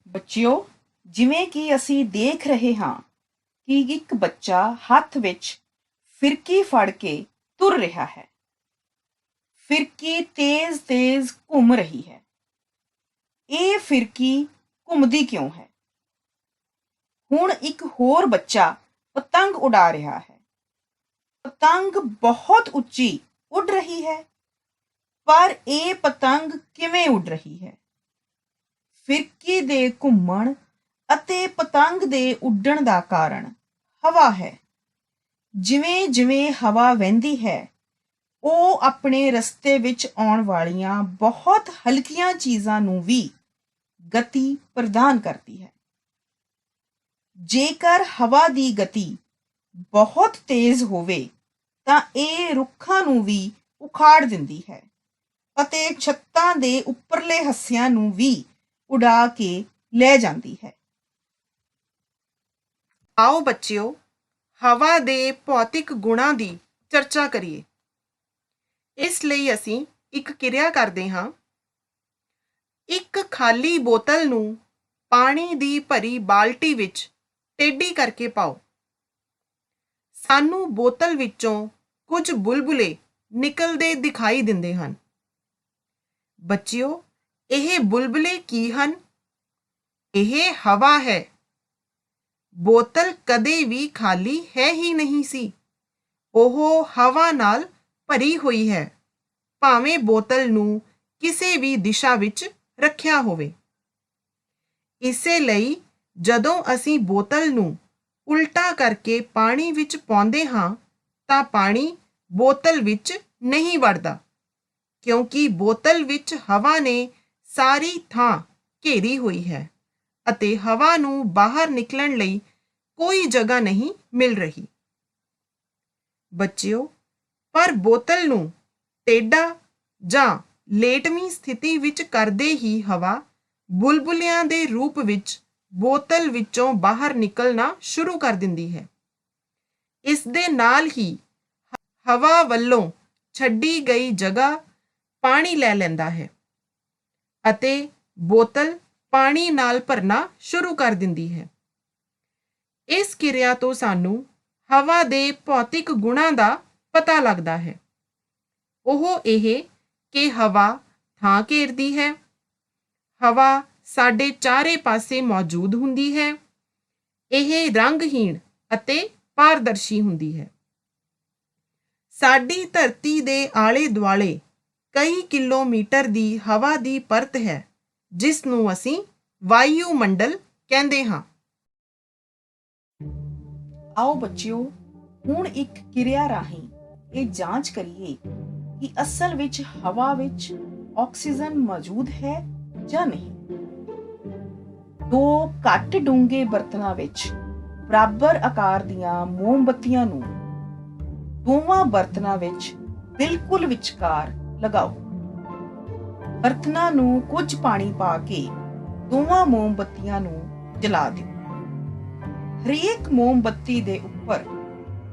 ਬੱਚਿਓ, ਜਿਵੇਂ ਕਿ ਅਸੀਂ ਦੇਖ ਰਹੇ ਹਾਂ ਕਿ ਇੱਕ ਬੱਚਾ ਹੱਥ ਵਿੱਚ ਫਿਰਕੀ ਫੜ ਕੇ ਤੁਰ ਰਿਹਾ ਹੈ। ਫਿਰਕੀ ਤੇਜ਼-ਤੇਜ਼ ਘੁੰਮ ਰਹੀ ਹੈ। ਇਹ ਫਿਰਕੀ ਘੁੰਮਦੀ ਕਿਉਂ ਹੈ? ਹੁਣ ਇੱਕ ਹੋਰ ਬੱਚਾ ਪਤੰਗ ਉਡਾ ਰਿਹਾ ਹੈ। ਪਤੰਗ ਬਹੁਤ ਉੱਚੀ ਉੱਡ ਰਹੀ ਹੈ, ਪਰ ਇਹ ਪਤੰਗ ਕਿਵੇਂ ਉੱਡ ਰਹੀ ਹੈ? ਫਿਰਕੀ ਦੇ ਘੁੰਮਣ ਅਤੇ ਪਤੰਗ ਦੇ ਉੱਡਣ ਦਾ ਕਾਰਨ ਹਵਾ ਹੈ। ਜਿਵੇਂ ਜਿਵੇਂ ਹਵਾ ਵਹਿੰਦੀ ਹੈ, ਉਹ ਆਪਣੇ ਰਸਤੇ ਵਿੱਚ ਆਉਣ ਵਾਲੀਆਂ ਬਹੁਤ ਹਲਕੀਆਂ ਚੀਜ਼ਾਂ ਨੂੰ ਵੀ ਗਤੀ ਪ੍ਰਦਾਨ ਕਰਦੀ ਹੈ। ਜੇਕਰ ਹਵਾ ਦੀ ਗਤੀ ਬਹੁਤ ਤੇਜ਼ ਹੋਵੇ ਤਾਂ ਇਹ ਰੁੱਖਾਂ ਨੂੰ ਵੀ ਉਖਾੜ ਦਿੰਦੀ ਹੈ ਅਤੇ ਛੱਤਾਂ ਦੇ ਉੱਪਰਲੇ ਹਿੱਸਿਆਂ ਨੂੰ ਵੀ ਉਡਾ ਕੇ ਲੈ ਜਾਂਦੀ ਹੈ। ਆਓ ਬੱਚਿਓ, ਹਵਾ ਦੇ ਭੌਤਿਕ ਗੁਣਾਂ ਦੀ ਚਰਚਾ ਕਰੀਏ। ਇਸ ਲਈ ਅਸੀਂ ਇੱਕ ਕਿਰਿਆ ਕਰਦੇ ਹਾਂ। ਇੱਕ ਖਾਲੀ ਬੋਤਲ ਨੂੰ ਪਾਣੀ ਦੀ ਭਰੀ ਬਾਲਟੀ ਵਿੱਚ ਟੇਢੀ ਕਰਕੇ ਪਾਓ। ਸਾਨੂੰ ਬੋਤਲ ਵਿੱਚੋਂ ਕੁਝ ਬੁਲਬੁਲੇ ਨਿਕਲਦੇ ਦਿਖਾਈ ਦਿੰਦੇ ਹਨ। ਬੱਚਿਓ, ਇਹ ਬੁਲਬੁਲੇ ਕੀ ਹਨ? ਇਹ ਹਵਾ ਹੈ। ਬੋਤਲ ਕਦੇ ਵੀ ਖਾਲੀ ਹੈ ਹੀ ਨਹੀਂ ਸੀ। ਉਹ ਹਵਾ ਨਾਲ ਭਰੀ ਹੋਈ ਹੈ, ਭਾਵੇਂ ਬੋਤਲ ਨੂੰ ਕਿਸੇ ਵੀ ਦਿਸ਼ਾ ਵਿੱਚ ਰੱਖਿਆ ਹੋਵੇ। ਇਸੇ ਲਈ ਜਦੋਂ ਅਸੀਂ ਬੋਤਲ ਨੂੰ ਉਲਟਾ ਕਰਕੇ ਪਾਣੀ ਵਿੱਚ ਪਾਉਂਦੇ ਹਾਂ ਤਾਂ ਪਾਣੀ ਬੋਤਲ ਵਿੱਚ ਨਹੀਂ ਵੜਦਾ, ਕਿਉਂਕਿ ਬੋਤਲ ਵਿੱਚ ਹਵਾ ਨੇ ਸਾਰੀ ਥਾਂ ਘੇਰੀ ਹੋਈ ਹੈ ਅਤੇ ਹਵਾ ਨੂੰ ਬਾਹਰ ਨਿਕਲਣ ਲਈ ਕੋਈ ਜਗ੍ਹਾ ਨਹੀਂ ਮਿਲ ਰਹੀ। ਬੱਚਿਓ, ਪਰ ਬੋਤਲ ਨੂੰ ਟੇਢਾ ਜਾਂ ਲੇਟਵੀਂ ਸਥਿਤੀ ਵਿੱਚ ਕਰਦੇ ਹੀ ਹਵਾ ਬੁਲਬੁਲਿਆਂ ਦੇ ਰੂਪ ਵਿੱਚ ਬੋਤਲ ਵਿੱਚੋਂ ਬਾਹਰ ਨਿਕਲਣਾ ਸ਼ੁਰੂ ਕਰ ਦਿੰਦੀ ਹੈ। ਇਸ ਦੇ ਨਾਲ ਹੀ ਹਵਾ ਵੱਲੋਂ ਛੱਡੀ ਗਈ ਜਗ੍ਹਾ ਪਾਣੀ ਲੈ ਲੈਂਦਾ ਹੈ ਅਤੇ ਬੋਤਲ ਪਾਣੀ ਨਾਲ ਭਰਨਾ ਸ਼ੁਰੂ ਕਰ ਦਿੰਦੀ ਹੈ। ਇਸ ਕਿਰਿਆ ਤੋਂ ਸਾਨੂੰ ਹਵਾ ਦੇ ਭੌਤਿਕ ਗੁਣਾਂ ਦਾ ਪਤਾ ਲੱਗਦਾ ਹੈ। ਉਹ ਇਹ ਕਿ ਹਵਾ ਥਾਂ ਘੇਰਦੀ ਹੈ, ਹਵਾ ਸਾਡੇ ਚਾਰੇ ਪਾਸੇ ਮੌਜੂਦ ਹੁੰਦੀ ਹੈ, ਇਹ ਰੰਗਹੀਣ ਅਤੇ ਪਾਰਦਰਸ਼ੀ ਹੁੰਦੀ ਹੈ। ਸਾਡੀ ਧਰਤੀ ਦੇ ਆਲੇ ਦੁਆਲੇ ਕਈ ਕਿਲੋਮੀਟਰ ਦੀ ਹਵਾ ਦੀ ਪਰਤ ਹੈ, ਜਿਸ ਨੂੰ ਅਸੀਂ ਵਾਯੂਮੰਡਲ ਕਹਿੰਦੇ ਹਾਂ। ਆਓ ਬੱਚਿਓ, ਹੁਣ ਇੱਕ ਕਿਰਿਆ ਰਾਹੀਂ ਇਹ ਜਾਂਚ ਕਰੀਏ ਕਿ ਅਸਲ ਵਿੱਚ ਹਵਾ ਵਿੱਚ ਆਕਸੀਜਨ ਮੌਜੂਦ ਹੈ ਜਾਂ ਨਹੀਂ। ਦੋ ਘੱਟ ਡੂੰਘੇ ਬਰਤਨਾਂ ਵਿੱਚ ਬਰਾਬਰ ਆਕਾਰ ਦੀਆਂ ਮੋਮਬੱਤੀਆਂ ਨੂੰ ਦੋਵਾਂ ਬਰਤਨਾਂ ਵਿੱਚ ਬਿਲਕੁਲ ਵਿਚਕਾਰ ਲਗਾਓ। ਬਰਤਨਾਂ ਨੂੰ ਕੁਝ ਪਾਣੀ ਪਾ ਕੇ ਦੋਵਾਂ ਮੋਮਬੱਤੀਆਂ ਨੂੰ ਜਲਾ ਦਿਓ। ਹਰੇਕ ਮੋਮਬੱਤੀ ਦੇ ਉੱਪਰ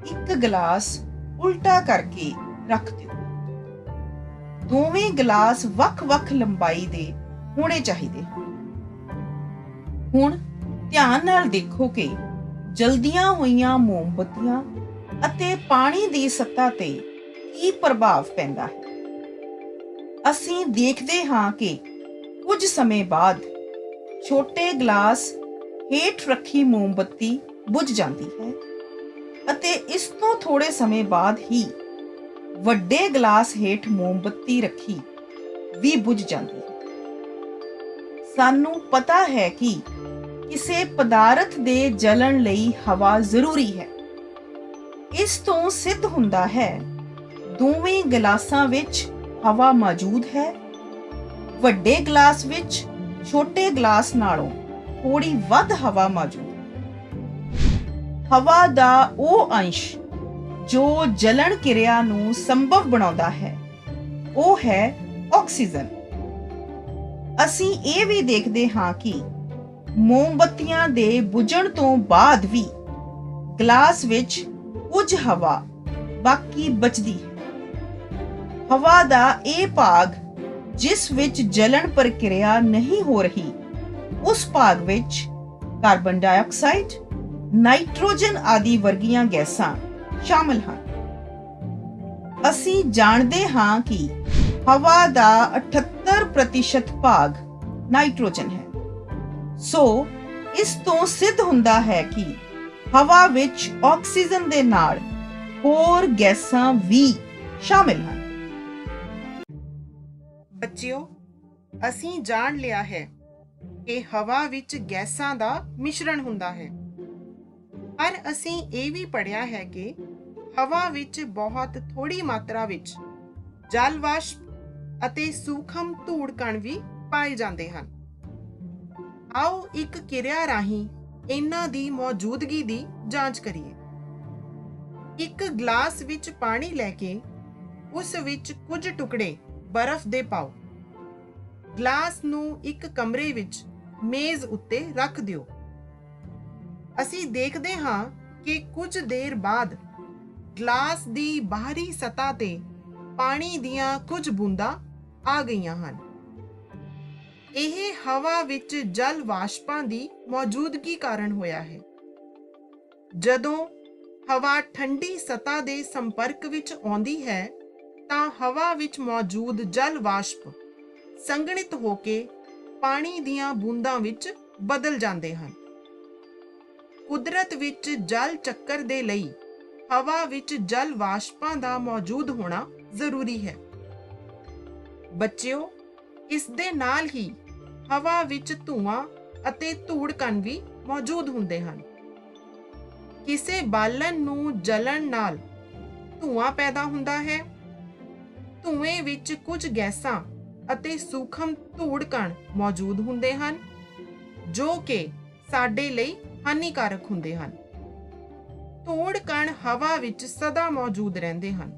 ਇੱਕ ਗਲਾਸ ਉਲਟਾ ਕਰਕੇ ਰੱਖ ਦਿਓ। ਦੋਵੇਂ ਗਲਾਸ ਵੱਖ-ਵੱਖ ਲੰਬਾਈ ਦੇ ਹੋਣੇ ਚਾਹੀਦੇ ਹਨ। ਹੁਣ ਧਿਆਨ ਨਾਲ ਦੇਖੋ ਕਿ ਜਲਦੀਆਂ ਹੋਈਆਂ ਮੋਮਬੱਤੀਆਂ ਅਤੇ ਪਾਣੀ ਦੀ ਸਤ੍ਹਾ ਤੇ ਕੀ ਪ੍ਰਭਾਵ ਪੈਂਦਾ ਹੈ। ਅਸੀਂ ਦੇਖਦੇ ਹਾਂ ਕਿ ਕੁਝ ਸਮੇਂ ਬਾਅਦ ਛੋਟੇ ਗਲਾਸ ਹੇਠ ਰੱਖੀ ਮੋਮਬੱਤੀ ਬੁਝ ਜਾਂਦੀ ਹੈ ਅਤੇ ਇਸ ਤੋਂ ਥੋੜੇ ਸਮੇਂ ਬਾਅਦ ਹੀ ਵੱਡੇ ਗਲਾਸ ਹੇਠ ਮੋਮਬੱਤੀ ਰੱਖੀ ਵੀ ਬੁਝ ਜਾਂਦੀ ਹੈ। ਸਾਨੂੰ ਪਤਾ ਹੈ ਕਿ ਕਿਸੇ ਪਦਾਰਥ ਦੇ ਜਲਣ ਲਈ ਹਵਾ ਜ਼ਰੂਰੀ ਹੈ। ਇਸ ਤੋਂ ਸਿੱਧ ਹੁੰਦਾ ਹੈ ਦੋਵੇਂ ਗਲਾਸਾਂ ਵਿੱਚ ਹਵਾ ਮੌਜੂਦ ਹੈ। ਵੱਡੇ ਗਲਾਸ ਵਿੱਚ ਛੋਟੇ ਗਲਾਸ ਨਾਲੋਂ ਥੋੜੀ ਵੱਧ ਹਵਾ ਮੌਜੂਦ ਹੈ। ਹਵਾ ਦਾ ਉਹ ਅੰਸ਼ ਜੋ ਜਲਣ ਕਿਰਿਆ ਨੂੰ ਸੰਭਵ ਬਣਾਉਂਦਾ ਹੈ, ਉਹ ਹੈ ਆਕਸੀਜਨ। ਅਸੀਂ ਇਹ ਵੀ ਦੇਖਦੇ ਹਾਂ ਕਿ ਮੋਮਬੱਤੀਆਂ ਦੇ ਬੁਝਣ ਤੋਂ ਬਾਅਦ ਵੀ ਗਲਾਸ ਵਿੱਚ ਕੁਝ ਹਵਾ ਬਾਕੀ ਬਚਦੀ ਹੈ। ਹਵਾ ਦਾ ਇਹ ਭਾਗ ਜਿਸ ਵਿੱਚ ਜਲਣ ਪ੍ਰਕਿਰਿਆ ਨਹੀਂ ਹੋ ਰਹੀ, ਉਸ ਭਾਗ ਵਿੱਚ ਕਾਰਬਨ ਡਾਈਆਕਸਾਈਡ, ਨਾਈਟ੍ਰੋਜਨ ਆਦਿ ਵਰਗੀਆਂ ਗੈਸਾਂ ਸ਼ਾਮਲ ਹਨ। ਅਸੀਂ ਜਾਣਦੇ ਹਾਂ ਕਿ ਹਵਾ ਦਾ 78% ਭਾਗ ਨਾਈਟ੍ਰੋਜਨ ਹੈ। ਸੋ ਇਸ ਤੋਂ ਸਿੱਧ ਹੁੰਦਾ ਹੈ ਕਿ ਹਵਾ ਵਿੱਚ ਆਕਸੀਜਨ ਦੇ ਨਾਲ ਹੋਰ ਗੈਸਾਂ ਵੀ ਸ਼ਾਮਿਲ ਹਨ। ਬੱਚਿਓ, ਅਸੀਂ ਜਾਣ ਲਿਆ ਹੈ ਕਿ ਹਵਾ ਵਿੱਚ ਗੈਸਾਂ ਦਾ ਮਿਸ਼ਰਣ ਹੁੰਦਾ ਹੈ, ਪਰ ਅਸੀਂ ਇਹ ਵੀ ਪੜ੍ਹਿਆ ਹੈ ਕਿ ਹਵਾ ਵਿੱਚ ਬਹੁਤ ਥੋੜੀ ਮਾਤਰਾ ਵਿੱਚ ਜਲ ਵਾਸ਼ਪ ਅਤੇ ਸੂਖਮ ਧੂੜ ਕਣ ਵੀ ਪਾਏ ਜਾਂਦੇ ਹਨ। ਆਓ ਇੱਕ ਕਿਰਿਆ ਰਾਹੀਂ ਇਹਨਾਂ ਦੀ ਮੌਜੂਦਗੀ ਦੀ ਜਾਂਚ ਕਰੀਏ। ਇੱਕ ਗਲਾਸ ਵਿੱਚ ਪਾਣੀ ਲੈ ਕੇ ਉਸ ਵਿੱਚ ਕੁਝ ਟੁਕੜੇ ਬਰਫ਼ ਦੇ ਪਾਓ। ਗਲਾਸ ਨੂੰ ਇੱਕ ਕਮਰੇ ਵਿੱਚ ਮੇਜ਼ ਉੱਤੇ ਰੱਖ ਦਿਓ। ਅਸੀਂ ਦੇਖਦੇ ਹਾਂ ਕਿ ਕੁਝ ਦੇਰ ਬਾਅਦ ਗਲਾਸ ਦੀ ਬਾਹਰੀ ਸਤ੍ਹਾ ਤੇ ਪਾਣੀ ਦੀਆਂ ਕੁਝ ਬੂੰਦਾਂ ਆ ਗਈਆਂ ਹਨ। ਇਹ ਹਵਾ ਵਿੱਚ ਜਲ ਵਾਸ਼ਪਾਂ ਦੀ ਮੌਜੂਦਗੀ ਕਾਰਨ ਹੋਇਆ ਹੈ। ਜਦੋਂ ਹਵਾ ਠੰਡੀ ਸਤ੍ਹਾ ਦੇ ਸੰਪਰਕ ਵਿੱਚ ਆਉਂਦੀ ਹੈ ਤਾਂ ਹਵਾ ਵਿੱਚ ਮੌਜੂਦ ਜਲ ਵਾਸ਼ਪ ਸੰਘਣਿਤ ਹੋ ਕੇ ਪਾਣੀ ਦੀਆਂ ਬੂੰਦਾਂ ਵਿੱਚ ਬਦਲ ਜਾਂਦੇ ਹਨ। ਕੁਦਰਤ ਵਿੱਚ ਜਲ ਚੱਕਰ ਦੇ ਲਈ ਹਵਾ ਵਿੱਚ ਜਲ ਵਾਸ਼ਪਾਂ ਦਾ ਮੌਜੂਦ ਹੋਣਾ ਜ਼ਰੂਰੀ ਹੈ। ਬੱਚਿਓ, ਇਸ ਦੇ ਨਾਲ ਹੀ ਹਵਾ ਵਿੱਚ ਧੂਆਂ ਅਤੇ ਧੂੜ ਕਣ ਵੀ ਮੌਜੂਦ ਹੁੰਦੇ ਹਨ। ਕਿਸੇ ਬਾਲਣ ਨੂੰ ਜਲਣ ਨਾਲ ਧੂਆਂ ਪੈਦਾ ਹੁੰਦਾ ਹੈ। ਧੂਏ ਵਿੱਚ ਕੁਝ ਗੈਸਾਂ ਅਤੇ ਸੂਖਮ ਧੂੜ ਕਣ ਮੌਜੂਦ ਹੁੰਦੇ ਹਨ ਜੋ ਕਿ ਸਾਡੇ ਲਈ ਹਾਨੀਕਾਰਕ ਹੁੰਦੇ ਹਨ। ਧੂੜ ਕਣ ਹਵਾ ਵਿੱਚ ਸਦਾ ਮੌਜੂਦ ਰਹਿੰਦੇ ਹਨ।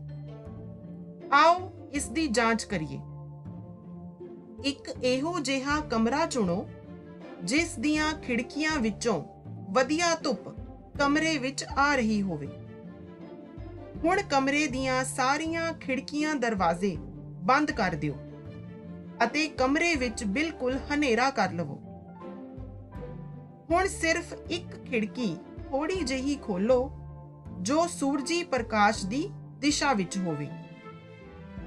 ਆਓ ਇਸ ਦੀ ਜਾਂਚ ਕਰੀਏ। ਇੱਕ ਇਹੋ ਜਿਹਾ ਕਮਰਾ ਚੁਣੋ ਜਿਸ ਦੀਆਂ ਖਿੜਕੀਆਂ ਵਿੱਚੋਂ ਵਧੀਆ ਧੁੱਪ ਕਮਰੇ ਵਿੱਚ ਆ ਰਹੀ ਹੋਵੇ। ਹੁਣ ਕਮਰੇ ਦੀਆਂ ਸਾਰੀਆਂ ਖਿੜਕੀਆਂ ਦਰਵਾਜ਼ੇ ਬੰਦ ਕਰ ਦਿਓ ਅਤੇ ਕਮਰੇ ਵਿੱਚ ਬਿਲਕੁਲ ਹਨੇਰਾ ਕਰ ਲਵੋ। ਹੁਣ ਸਿਰਫ ਇੱਕ ਖਿੜਕੀ ਥੋੜੀ ਜਿਹੀ ਖੋਲੋ ਜੋ ਸੂਰਜੀ ਪ੍ਰਕਾਸ਼ ਦੀ ਦਿਸ਼ਾ ਵਿੱਚ ਹੋਵੇ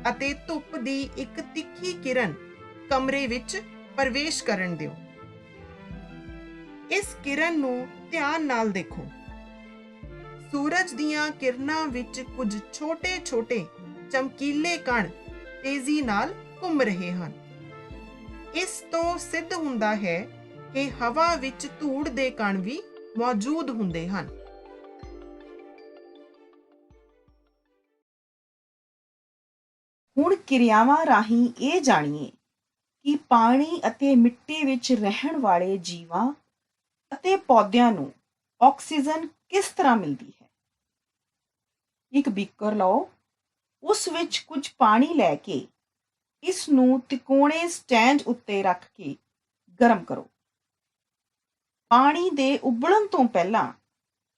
ਅਤੇ ਧੁੱਪ ਦੀ ਇੱਕ ਤਿੱਖੀ ਕਿਰਨ ਕਮਰੇ ਵਿੱਚ ਪ੍ਰਵੇਸ਼ ਕਰਨ ਦਿਓ। ਇਸ ਕਿਰਨ ਨੂੰ ਧਿਆਨ ਨਾਲ ਦੇਖੋ। ਸੂਰਜ ਦੀਆਂ ਕਿਰਨਾਂ ਵਿੱਚ ਕੁਝ ਛੋਟੇ-ਛੋਟੇ ਚਮਕੀਲੇ ਕਣ ਤੇਜ਼ੀ ਨਾਲ ਘੁੰਮ ਰਹੇ ਹਨ। ਇਸ ਤੋਂ ਸਿੱਧ ਹੁੰਦਾ ਹੈ ਕਿ ਹਵਾ ਵਿੱਚ ਧੂੜ ਦੇ ਕਣ ਵੀ ਮੌਜੂਦ ਹੁੰਦੇ ਹਨ। ਹੁਣ ਕਿਰਿਆਵਾਂ ਰਾਹੀਂ ਇਹ ਜਾਣੀਏ ਕਿ ਪਾਣੀ ਅਤੇ ਮਿੱਟੀ ਵਿੱਚ ਰਹਿਣ ਵਾਲੇ ਜੀਵਾਂ ਅਤੇ ਪੌਦਿਆਂ ਨੂੰ ਆਕਸੀਜਨ ਕਿਸ ਤਰ੍ਹਾਂ ਮਿਲਦੀ ਹੈ। ਇੱਕ ਬੀਕਰ ਲਓ, ਉਸ ਵਿੱਚ ਕੁਝ ਪਾਣੀ ਲੈ ਕੇ ਇਸ ਨੂੰ ਤਿਕੋਣੇ ਸਟੈਂਡ ਉੱਤੇ ਰੱਖ ਕੇ ਗਰਮ ਕਰੋ। ਪਾਣੀ ਦੇ ਉਬਲਣ ਤੋਂ ਪਹਿਲਾਂ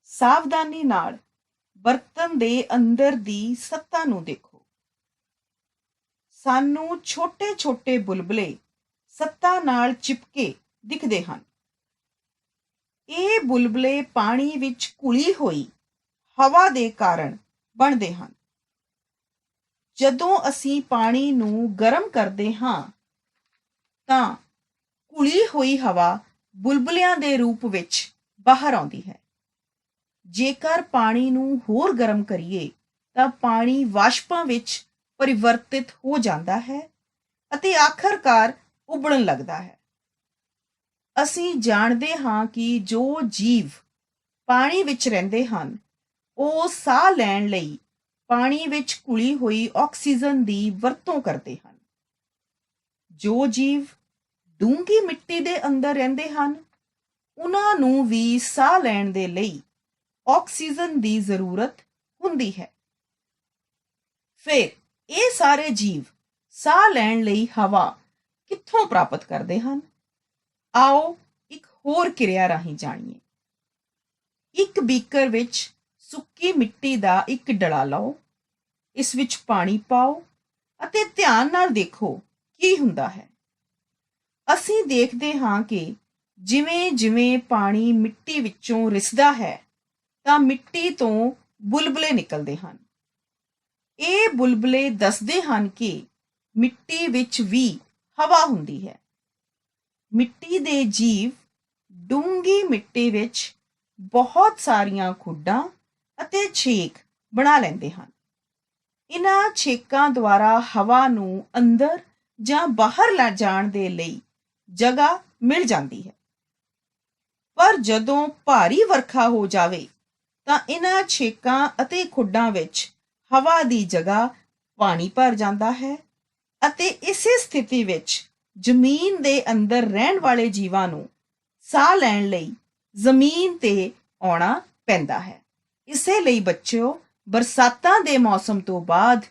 ਸਾਵਧਾਨੀ ਨਾਲ ਬਰਤਨ ਦੇ ਅੰਦਰ ਦੀ ਸਤ੍ਹਾ ਨੂੰ ਦੇਖੋ। ਸਾਨੂੰ ਛੋਟੇ-ਛੋਟੇ ਬੁਲਬੁਲੇ ਸਤ੍ਹਾ ਨਾਲ ਚਿਪਕੇ ਦਿਖਦੇ ਹਨ। ਇਹ ਬੁਲਬੁਲੇ ਪਾਣੀ ਵਿੱਚ ਘੁਲੀ ਹੋਈ ਹਵਾ ਦੇ ਕਾਰਨ ਬਣਦੇ ਹਨ। ਜਦੋਂ ਅਸੀਂ ਪਾਣੀ ਨੂੰ ਗਰਮ ਕਰਦੇ ਹਾਂ ਤਾਂ ਘੁਲੀ ਹੋਈ ਹਵਾ ਬੁਲਬੁਲਿਆਂ ਦੇ ਰੂਪ ਵਿੱਚ ਬਾਹਰ ਆਉਂਦੀ ਹੈ। ਜੇਕਰ ਪਾਣੀ ਨੂੰ ਹੋਰ ਗਰਮ ਕਰੀਏ ਤਾਂ ਪਾਣੀ ਵਾਸ਼ਪਾਂ ਵਿੱਚ ਪਰਿਵਰਤਿਤ ਹੋ ਜਾਂਦਾ ਹੈ ਅਤੇ ਆਖਰਕਾਰ ਉਬਲਣ ਲੱਗਦਾ ਹੈ। ਅਸੀਂ ਜਾਣਦੇ ਹਾਂ ਕਿ ਜੋ ਜੀਵ ਪਾਣੀ ਵਿੱਚ ਰਹਿੰਦੇ ਹਨ ਉਹ ਸਾਹ ਲੈਣ ਲਈ ਪਾਣੀ ਵਿੱਚ ਘੁਲੀ ਹੋਈ ਆਕਸੀਜਨ ਦੀ ਵਰਤੋਂ ਕਰਦੇ ਹਨ। ਜੋ ਜੀਵ ਡੂੰਘੀ ਮਿੱਟੀ ਦੇ ਅੰਦਰ ਰਹਿੰਦੇ ਹਨ ਉਹਨਾਂ ਨੂੰ ਵੀ ਸਾਹ ਲੈਣ ਦੇ ਲਈ ਆਕਸੀਜਨ ਦੀ ਜ਼ਰੂਰਤ ਹੁੰਦੀ ਹੈ। ਫਿਰ ਇਹ ਸਾਰੇ ਜੀਵ ਸਾਹ ਲੈਣ ਲਈ ਹਵਾ ਕਿੱਥੋਂ ਪ੍ਰਾਪਤ ਕਰਦੇ ਹਨ? ਆਓ ਇੱਕ ਹੋਰ ਕਿਰਿਆ ਰਾਹੀਂ ਜਾਣੀਏ। ਇੱਕ ਬੀਕਰ ਵਿੱਚ ਸੁੱਕੀ ਮਿੱਟੀ ਦਾ ਇੱਕ ਡਲਾ ਲਓ, ਇਸ ਵਿੱਚ ਪਾਣੀ ਪਾਓ ਅਤੇ ਧਿਆਨ ਨਾਲ ਦੇਖੋ ਕੀ ਹੁੰਦਾ ਹੈ। ਅਸੀਂ ਦੇਖਦੇ ਹਾਂ ਕਿ ਜਿਵੇਂ ਜਿਵੇਂ ਪਾਣੀ ਮਿੱਟੀ ਵਿੱਚੋਂ ਰਿਸਦਾ ਹੈ ਤਾਂ ਮਿੱਟੀ ਤੋਂ ਬੁਲਬੁਲੇ ਨਿਕਲਦੇ ਹਨ। ਇਹ ਬੁਲਬੁਲੇ ਦੱਸਦੇ ਹਨ ਕਿ ਮਿੱਟੀ ਵਿੱਚ ਵੀ ਹਵਾ ਹੁੰਦੀ ਹੈ। ਮਿੱਟੀ ਦੇ ਜੀਵ ਡੂੰਘੀ ਮਿੱਟੀ ਵਿੱਚ ਬਹੁਤ ਸਾਰੀਆਂ ਖੁੱਡਾਂ ਅਤੇ ਛੇਕ ਬਣਾ ਲੈਂਦੇ ਹਨ। ਇਹਨਾਂ ਛੇਕਾਂ ਦੁਆਰਾ ਹਵਾ ਨੂੰ ਅੰਦਰ ਜਾਂ ਬਾਹਰ ਲੈ ਜਾਣ ਦੇ ਲਈ ਜਗ੍ਹਾ ਮਿਲ ਜਾਂਦੀ ਹੈ। ਪਰ ਜਦੋਂ ਭਾਰੀ ਵਰਖਾ ਹੋ ਜਾਵੇ ਤਾਂ ਇਹਨਾਂ ਛੇਕਾਂ ਅਤੇ ਖੁੱਡਾਂ ਵਿੱਚ ਹਵਾ ਦੀ ਜਗ੍ਹਾ ਪਾਣੀ ਭਰ ਜਾਂਦਾ ਹੈ ਅਤੇ ਇਸੇ ਸਥਿਤੀ ਵਿੱਚ ਜ਼ਮੀਨ ਦੇ ਅੰਦਰ ਰਹਿਣ ਵਾਲੇ ਜੀਵਾਂ ਨੂੰ ਸਾਹ ਲੈਣ ਲਈ ਜ਼ਮੀਨ ਤੇ ਆਉਣਾ ਪੈਂਦਾ ਹੈ। ਇਸੇ ਲਈ ਬੱਚਿਓ, ਬਰਸਾਤਾਂ ਦੇ ਮੌਸਮ ਤੋਂ ਬਾਅਦ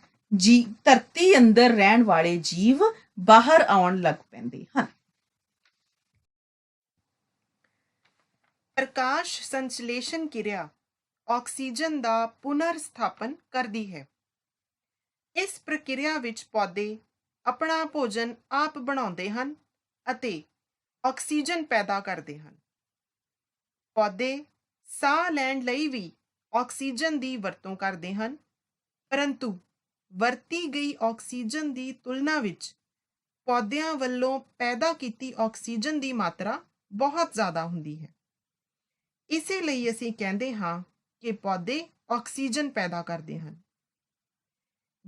ਧਰਤੀ ਅੰਦਰ ਰਹਿਣ ਵਾਲੇ ਜੀਵ ਬਾਹਰ ਆਉਣ ਲੱਗ ਪੈਂਦੇ ਹਨ। ਪ੍ਰਕਾਸ਼ ਸੰਸ਼ਲੇਸ਼ਣ ਕਿਰਿਆ ਆਕਸੀਜਨ ਦਾ ਪੁਨਰ ਸਥਾਪਨ ਕਰਦੀ ਹੈ। ਇਸ ਪ੍ਰਕਿਰਿਆ ਵਿੱਚ ਪੌਦੇ ਆਪਣਾ ਭੋਜਨ ਆਪ ਬਣਾਉਂਦੇ ਹਨ ਅਤੇ ਆਕਸੀਜਨ ਪੈਦਾ ਕਰਦੇ ਹਨ। ਪੌਦੇ ਸਾਹ ਲੈਣ ਲਈ ਵੀ ਆਕਸੀਜਨ ਦੀ ਵਰਤੋਂ ਕਰਦੇ ਹਨ, ਪਰੰਤੂ ਵਰਤੀ ਗਈ ਆਕਸੀਜਨ ਦੀ ਤੁਲਨਾ ਵਿੱਚ ਪੌਦਿਆਂ ਵੱਲੋਂ ਪੈਦਾ ਕੀਤੀ ਆਕਸੀਜਨ ਦੀ ਮਾਤਰਾ ਬਹੁਤ ਜ਼ਿਆਦਾ ਹੁੰਦੀ ਹੈ। ਇਸੇ ਲਈ ਅਸੀਂ ਕਹਿੰਦੇ ਹਾਂ ਕਿ ਪੌਦੇ ਆਕਸੀਜਨ ਪੈਦਾ ਕਰਦੇ ਹਨ।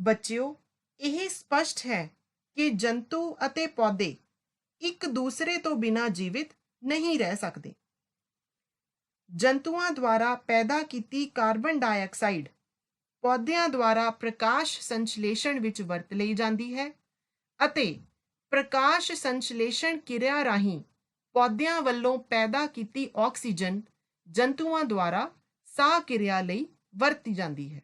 ਬੱਚਿਓ, ਇਹ ਸਪਸ਼ਟ ਹੈ ਕਿ ਜੰਤੂ ਅਤੇ ਪੌਦੇ ਇੱਕ ਦੂਸਰੇ ਤੋਂ ਬਿਨਾਂ ਜੀਵਿਤ ਨਹੀਂ ਰਹਿ ਸਕਦੇ। ਜੰਤੂਆਂ ਦੁਆਰਾ ਪੈਦਾ ਕੀਤੀ ਕਾਰਬਨ ਡਾਈਆਕਸਾਈਡ ਪੌਦਿਆਂ ਦੁਆਰਾ ਪ੍ਰਕਾਸ਼ ਸੰਸ਼ਲੇਸ਼ਣ ਵਿੱਚ ਵਰਤ ਲਈ ਜਾਂਦੀ ਹੈ ਅਤੇ ਪ੍ਰਕਾਸ਼ ਸੰਸ਼ਲੇਸ਼ਣ ਕਿਰਿਆ ਰਾਹੀਂ ਪੌਦਿਆਂ ਵੱਲੋਂ ਪੈਦਾ ਕੀਤੀ ਆਕਸੀਜਨ ਜੰਤੂਆਂ ਦੁਆਰਾ ਸਾਹ ਕਿਰਿਆ ਲਈ ਵਰਤੀ ਜਾਂਦੀ ਹੈ।